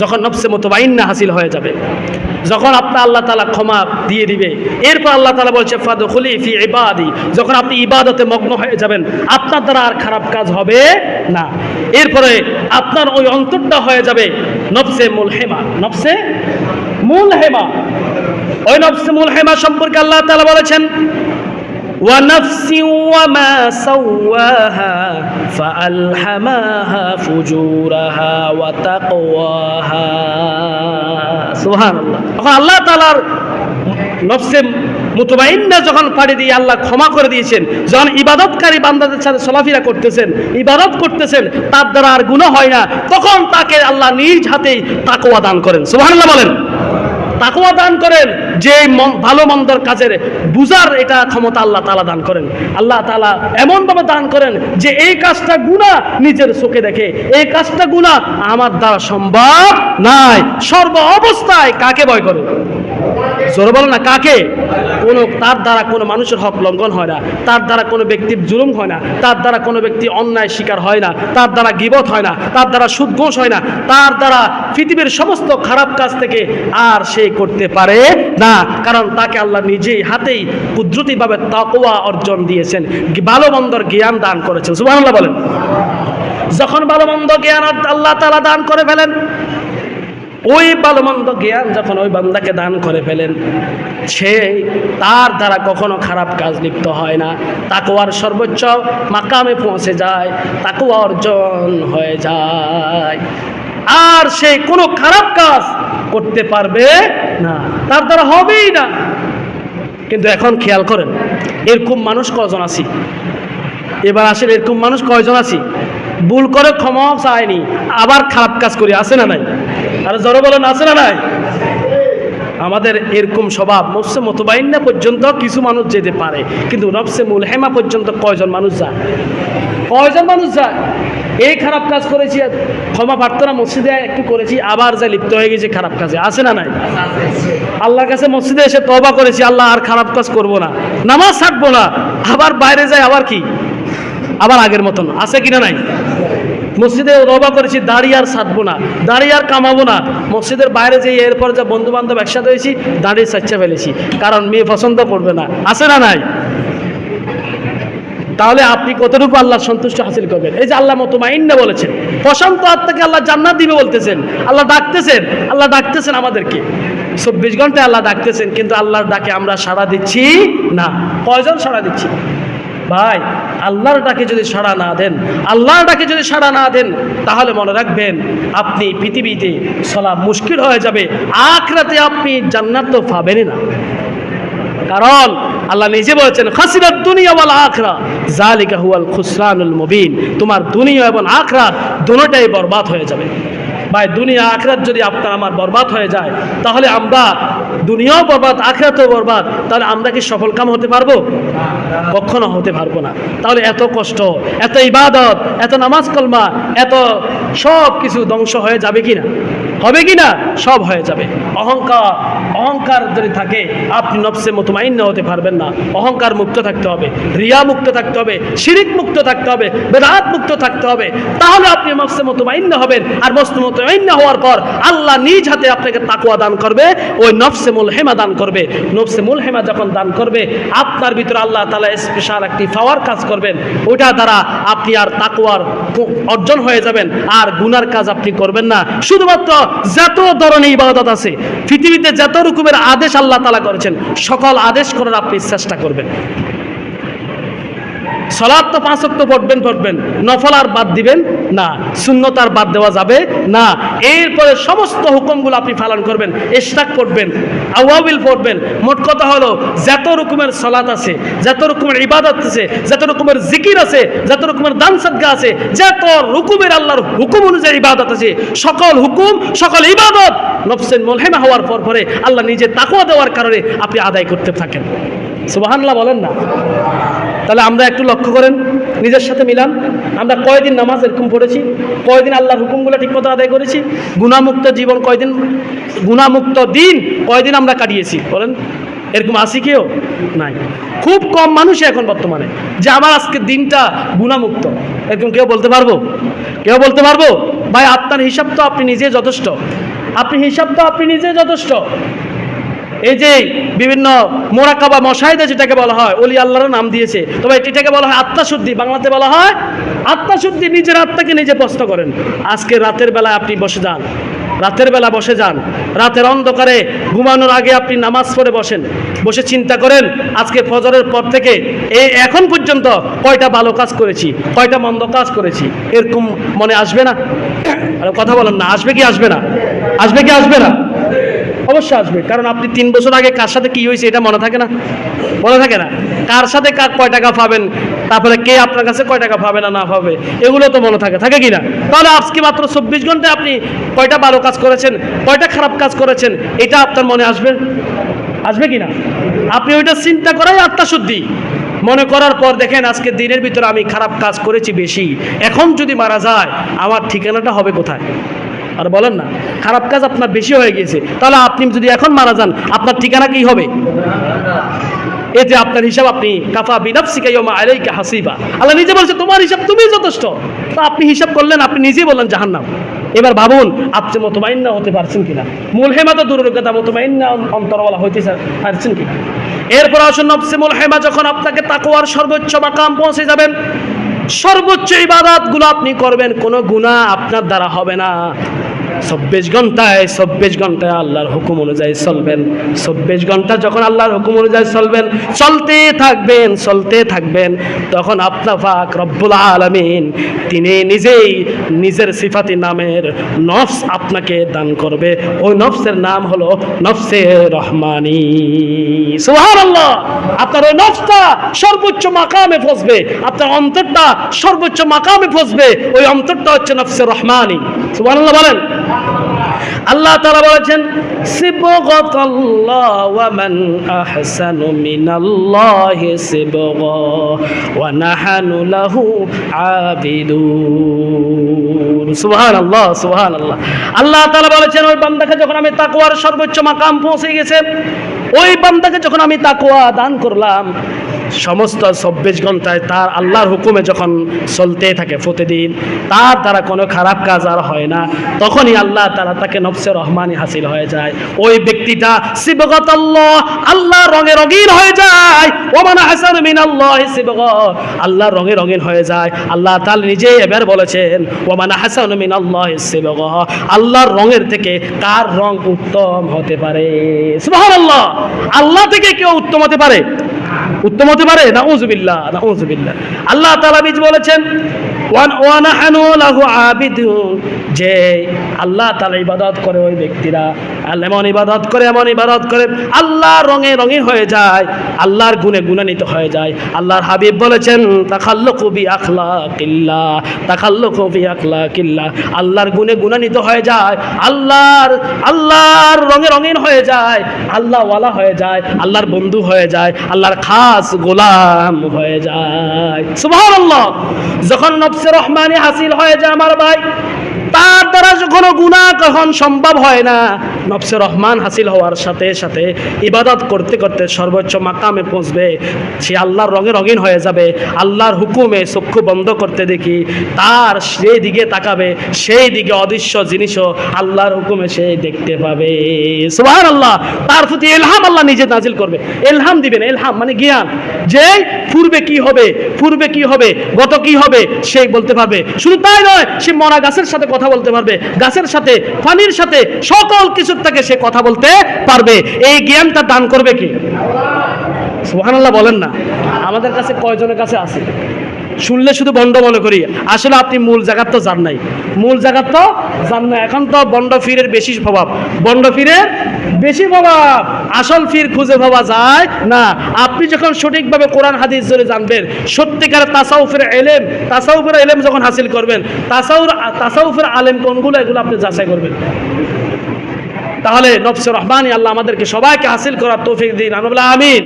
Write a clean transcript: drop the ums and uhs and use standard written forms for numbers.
যখন নফসে মুতমাইন্না হাসিল হয়ে যাবে, যখন আপনার আল্লাহ তাআলা ক্ষমা দিয়ে দিবে, এরপর আল্লাহ তাআলা বলছে ফাদখুলি ফি ইবাদি, যখন আপনি ইবাদতে মগ্ন হয়ে যাবেন, আপনার দ্বারা আর খারাপ কাজ হবে না। এরপরে আপনার ওই অন্তরটা হয়ে যাবে নফসে মুলহিমা। নফসে মুলহিমা, ওই নফসে মুলহিমা সম্পর্কে আল্লাহ তাআলা বলেছেন ওয়া নাফসি ওয়া মা সাওয়াহা ফাআলহামাহা ফুজুরাহা ওয়া তাকওয়াহা। সুবহানাল্লাহ। তখন আল্লাহ তাআলার নফসে মুতমাইন্না যখন পাড়ি দিয়ে আল্লাহ ক্ষমা করে দিয়েছেন, যখন ইবাদতকারী বান্দাদের সাথে চলাফেরা করতেছেন, ইবাদত করতেছেন, তার দ্বারা আর গুনাহ হয় না, তখন তাকে আল্লাহ নিজ হাতেই তাকওয়া দান করেন। সুবহানাল্লাহ বলেন। তাকওয়া দান করেন, যে ভালো মন্দের কাজের বুঝার এটা ক্ষমতা আল্লাহ তাআলা দান করেন। আল্লাহ তাআলা এমনভাবে দান করেন যে এই কাজটা গুনাহ নিজের চোখে দেখে, এই কাজটা গুনাহ আমার দ্বারা সম্ভব নাই, সর্ব অবস্থায় কাকে ভয় করে? জোরে বলো না, কাকে? তার দ্বারা কোনো মানুষের হক লঙ্ঘন হয় না, তার দ্বারা কোনো ব্যক্তির জুলুম হয় না, তার দ্বারা কোনো ব্যক্তি অন্যায় শিকার হয় না, তার দ্বারা গীবত হয় না, তার দ্বারা সুদ ঘোষ হয় না, তার দ্বারা পৃথিবীর সমস্ত খারাপ কাজ থেকে আর সে করতে পারে না, কারণ তাকে আল্লাহ নিজেই হাতেই কুদরতিভাবে তাকওয়া অর্জন দিয়েছেন, ভালো মন্দর জ্ঞান দান করেছেন। সুবহানাল্লাহ বলেন। যখন ভালো মন্দ জ্ঞান আল্লাহ তাআলা দান করে ফেলেন, ওই ভালো মন্দ জ্ঞান যখন ওই বান্দাকে দান করে ফেলেন, সে তার দ্বারা কখনো খারাপ কাজ লিপ্ত হয় না, তাকওয়ার সর্বোচ্চ মাকামে পৌঁছে যায়, তাকওয়া অর্জন হয়ে যায়, আর সে কোনো খারাপ কাজ করতে পারবে না, তার দ্বারা হবেই না। কিন্তু এখন খেয়াল করেন, এরকম মানুষ কয়জন আছি? এবার আসলে এরকম মানুষ কয়জন আছি ভুল করে ক্ষমা চায়নি, আবার খারাপ কাজ করি? আছে না নাই? আর জোরে বলেন, আছে না নাই? আমাদের এরকম স্বভাব। নফসে মুতমাইন্না পর্যন্ত কিছু মানুষ যেতে পারে, কিন্তু নফসে মুলহিমা পর্যন্ত কয়জন মানুষ যায়? কয়জন মানুষ যায়? এই খারাপ কাজ করেছি, ক্ষমা প্রার্থনা মসজিদে একটু করেছি, আবার যা লিপ্ত হয়ে গেছে খারাপ কাজে। আছে না নাই? আল্লাহর কাছে মসজিদে এসে তওবা করেছি, আল্লাহ আর খারাপ কাজ করবো না, নামাজ ছাড়বো না, আবার বাইরে যায়, আবার কি, আবার আগের মতন। আছে কিনা নাই? মসজিদে তওবা করেছি, দাড়ি আর ছাড়বো না, দাড়ি আর কামাবো না, মসজিদের বাইরে যেয়ে এরপর যা বন্ধু বান্ধব একসাথে হয়েছি, দাড়ি ছাড়ছে ফেলেছি, কারণ মেয়ে পছন্দ করবে না। আছে না নাই? তাহলে আপনি কতটুকু আল্লাহর সন্তুষ্ট হাসিল করবেন? এই যে আল্লাহ মুতমাইন্না বলেছেন, প্রশান্ত আত্মাকে আল্লাহ জান্নাত দিবে বলতেছেন, আল্লাহ ডাকতেছেন, আল্লাহ ডাকতেছেন আমাদেরকে 24 ঘন্টায় আল্লাহ ডাকতেছেন, কিন্তু আল্লাহর ডাকে আমরা সাড়া দিচ্ছি না। কয়জন সাড়া দিচ্ছি? ভাই, আল্লাহর ডাকে যদি সাড়া না দেন, আল্লাহর ডাকে যদি সাড়া না দেন, তাহলে মনে রাখবেন আপনি পৃথিবীতে চলা মুশকিল হয়ে যাবে, আখিরাতে আপনি জান্নাত তো পাবেনই না। কারণ আল্লাহ নিজে বলেছেন খাসিরাত দুনিয়া ওয়াল আখিরা যালিকা হুয়াল খুসরানুল মুবিন, তোমার দুনিয়া এবং আখিরাত দুটোটাই বরবাদ হয়ে যাবে। ভাই, দুনিয়া আখিরাত যদি আপনার আমার বরবাদ হয়ে যায়, তাহলে আমরা দুনিয়াও বরবাদ, আখিরাতও বরবাদ, তাহলে আমরা কি সফল কাম হতে পারবো? কখনো হতে পারবো না। তাহলে এত কষ্ট, এত ইবাদত, এত নামাজ কলমা, এত সব কিছু ধ্বংস হয়ে যাবে কিনা? হবে কিনা? সব হয়ে যাবে। অহংকার যদি থাকে, আপনি নফসে মুতমাইন্না হতে পারবেন না। অহংকার মুক্ত থাকতে হবে, রিয়া মুক্ত থাকতে হবে, শিরিক মুক্ত থাকতে হবে, বেদাত মুক্ত থাকতে হবে, তাহলে আপনি নফসে মুতমাইন্না হবেন। আর নফসে মুতমাইন্না হওয়ার পর আল্লাহ নিজ হাতে আপনাকে তাকওয়া দান করবে, ওই নফসে মুলহিমা দান করবে। নফসে মুলহিমা যখন দান করবে, আপনার ভিতরে আল্লাহ তাআলা স্পেশাল একটি পাওয়ার কাজ করবেন, ওইটা দ্বারা আপনি আর তাকওয়ার অর্জন হয়ে যাবেন, আর গুনার কাজ আপনি করবেন না। শুধুমাত্র যত ধরনের ইবাদত আছে পৃথিবীতে, যত রকমের আদেশ আল্লাহ তাআলা করেছেন, সকল আদেশ করার আপনি চেষ্টা করবেন। সালাত তো 5 ওয়াক্ত পড়বেন, নফল আর বাদ দিবেন না, সুন্নত আর বাদ দেওয়া যাবে না। এরপরে সমস্ত হুকুমগুলো আপনি পালন করবেন, ইশরাক পড়বেন, আওয়াবিল পড়বেন। মোট কথা হলো, যত রকমের সালাত আছে, যত রকমের ইবাদত আছে, যত রকমের জিকির আছে, যত রকমের দান সাদকা আছে, যত রকমের আল্লাহর হুকুম অনুযায়ী ইবাদত আছে, সকল হুকুম, সকল ইবাদত নফসে মুলহিমা হওয়ার পরে আল্লাহ নিজে তাকওয়া দেওয়ার কারণে আপনি আদায় করতে থাকেন। সুবহানাল্লাহ বলেন না? তাহলে আমরা একটু লক্ষ্য করেন, নিজের সাথে মিলান, আমরা কয়দিন নামাজ এরকম পড়েছি, কয়দিন আল্লাহর হুকুমগুলো ঠিকমতো আদায় করেছি, গুনাহমুক্ত জীবন কয়দিন, গুনাহমুক্ত দিন কয়দিন আমরা কাটিয়েছি বলেন? এরকম আসি কেউ? নাই। খুব কম মানুষই এখন বর্তমানে যে আমার আজকের দিনটা গুনাহমুক্ত, এরকম কেউ বলতে পারবো? কেউ বলতে পারবো? ভাই, আপনার হিসাব তো আপনি নিজে যথেষ্ট। আপনি হিসাব তো আপনি নিজে যথেষ্ট। এই যে বিভিন্ন মোরাকাবা মশাহিদা যেটাকে বলা হয়, ওলি আল্লাহর নাম দিয়েছে, তবে এটাকে বলা হয় আত্মাশুদ্ধি, বাংলাতে বলা হয় আত্মাশুদ্ধি। নিজের আত্মাকে নিজে প্রশ্ন করেন। আজকে রাতের বেলায় আপনি বসে যান, রাতের বেলা বসে যান, রাতের অন্ধকারে ঘুমানোর আগে আপনি নামাজ পড়ে বসেন, বসে চিন্তা করেন আজকে ফজরের পর থেকে এই এখন পর্যন্ত কয়টা ভালো কাজ করেছি, কয়টা মন্দ কাজ করেছি, এরকম মনে আসবে না? আর কথা বলেন না, আসবে কি আসবে না? আসবে কি আসবে না? অবশ্যই আসবে। কারণ আপনি 3 বছর আগে কার সাথে কি হয়েছে এটা মনে থাকে না? মনে থাকে না? কার সাথে কয় টাকা পাবেন, তারপরে কে আপনার কাছে কয় টাকা পাবে না পাবে, এগুলো তো মনে থাকে, থাকে কি না? তাহলে আজকে মাত্র 24 ঘন্টায় আপনি কয়টা ভালো কাজ করেছেন, কয়টা খারাপ কাজ করেছেন, এটা আপনার মনে আসবে? আসবে কি না? আপনি ওইটা চিন্তা করাই আত্মাশুদ্ধি। মনে করার পর দেখেন আজকে দিনের ভিতরে আমি খারাপ কাজ করেছি বেশি, এখন যদি মারা যায় আমার ঠিকানাটা হবে কোথায়? আর বলেন না, খারাপ কাজ আপনার বেশি হয়ে গেছে, তাহলে আপনি যদি এখন মারা যান আপনার ঠিকানা কি হবে? এতে আপনার হিসাব আপনি কাফা বিনাফসিকা ইয়াউমা আলাইকা হাসিবা, আল্লাহ নিজে বলছে তোমার হিসাব তুমি যথেষ্ট। তো আপনি হিসাব করলেন, আপনি নিজেই বললেন জাহান্নাম। এবার ভাবুন আপনি মুতমাইন্না হতে পারছেন কিনা, মুলহেমা তো দূরের কথা, মুতমাইন্না অন্তরওয়ালা হইতে পারছেন কিনা। এরপর আসুন নফসে মুলহেমা, যখন আপনাকে তাকওয়ার সর্বোচ্চ মাকাম পৌঁছে যাবেন, সর্বোচ্চ ইবাদতগুলো আপনি করবেন, কোনো গুনাহ আপনার দ্বারা হবে না। 24 ঘন্টায় আল্লাহর হুকুম অনুযায়ী চলবেন। 24 ঘন্টা যখন আল্লাহর হুকুম অনুযায়ী চলবেন, চলতে থাকবেন, তখন আপনার পাক রব্বুল আলামিন তিনি নিজেই নিজের সিফাতি নামের নফস আপনাকে দান করবে। ওই নফসের নাম হলো নফসে রহমানি। সুবহানাল্লাহ। আপনার ওই নফসটা সর্বোচ্চ মাকামে পৌঁছবে, আপনার অন্তরটা সর্বোচ্চ মাকামে পৌঁছবে। ওই অন্তরটা হচ্ছে নফসে রহমানি। সুবহানাল্লাহ বলেন। আল্লাহ তাআলা বলেছেন সিবগাতাল্লাহ ওয়া মান আহসানু মিনাল্লাহি সিবগা ওয়া নাহানু লাহু আবিদুন। সুবহানাল্লাহ, সুবহানাল্লাহ। আল্লাহ তাআলা বলেছেন ওই বান্দাকে যখন আমি তাকওয়ার সর্বোচ্চ মাকাম পৌঁছে গেছে, ওই বান্দাকে যখন আমি তাকওয়া দান করলাম, সমস্ত 24 ঘন্টায় তার আল্লাহর হুকুমে যখন চলতে থাকে প্রতিদিন, তার দ্বারা কোনো খারাপ কাজ আর হয় না, তখনই আল্লাহ তাআলা তাকে নফসে রহমানি হাসিল হয়ে যায়। ওই ব্যক্তিটা সিবগাতাল্লাহ, আল্লাহর রঙে রঙিন হয়ে যায়। ওমান আহসানু মিনাল্লাহি সিবগা, আল্লাহর রঙে রঙিন হয়ে যায়। আল্লাহ তাআলা নিজেই এবার বলেছেন ওমান আহসানু মিনাল্লাহি সিবগা, আল্লাহর রঙের থেকে কার রং উত্তম হতে পারে? সুবহানাল্লাহ। আল্লাহ থেকে কেউ উত্তম হতে পারে? উত্তম হতে পারে? নাউযুবিল্লাহ, নাউযুবিল্লাহ। আল্লাহ তাআলা বীজ বলেছেন ওয়া নাহনু লাহু আবিদুন, যে আল্লাহ তাআলা ইবাদত করে ওই ব্যক্তিরা এমন ইবাদত করে আল্লাহর রঙে রঙিন হয়ে যায়, আল্লাহর গুণে গুণান্বিত হয়ে যায়। আল্লাহর হাবিব বলেছেন তাখাল্লুকু বিআখলাকিল্লাহ, আল্লাহর গুণে গুণান্বিত হয়ে যায়, আল্লাহর রঙে রঙিন হয়ে যায়, আল্লাহ ওয়ালা হয়ে যায়, আল্লাহর বন্ধু হয়ে যায়, আল্লাহর খাস গোলাম হয়ে যায়। সুবহানাল্লাহ। যখন নফসে রহমানি হাসিল হয়ে যায় আমার ভাই, তার দ্বারা কোনো গুনাহ কখন সম্ভব হয় না। নফসে রহমান হাসিল হওয়ার সাথে সাথে ইবাদত করতে করতে সর্বোচ্চ মাকামে পৌঁছবে, সে আল্লাহর রঙে রঙিন হয়ে যাবে। আল্লাহর হুকুমে চক্ষু বন্ধ করতে দেখি তার সেই দিকে তাকাবে, সেই দিকে অদৃশ্য জিনিসও আল্লাহর হুকুমে সে দেখতে পাবে। সুবহানাল্লাহ। তার প্রতি ইলহাম আল্লাহ নিজে নাজিল করবে, ইলহাম দিবেন। ইলহাম মানে জ্ঞান, যে পূর্বে কি হবে, গত কি হবে সেই বলতে পারবে। শুধু তাই নয়, সে মরা গাছের সাথে কথা বলতে পারবে, গাছের সাথে, পানির সাথে, সকল কিছুর থেকে সে কথা বলতে পারবে। এই জ্ঞানটা দান করবে কি? সুবহানাল্লাহ বলেন না। আমাদের কাছে কয়জনের কাছে আছে? শুনলে শুধু বন্ড মনে করি, আসলে আপনি মূল জায়গা তো জান নাই, এখন তো বন্ড ফিরের বেশি প্রভাব, আসল ফির খুঁজে পাওয়া যায় না। আপনি যখন সঠিকভাবে কোরআন হাদিস জেনে জানবেন, সত্যিকার তাসাউফের এলেম যখন হাসিল করবেন, তাসাউফের আলেম কোনগুলো এগুলো আপনি যাচাই করবেন, তাহলে নফসে রহমানি আল্লাহ আমাদেরকে সবাইকে হাসিল করার তৌফিক দিন। আমিন।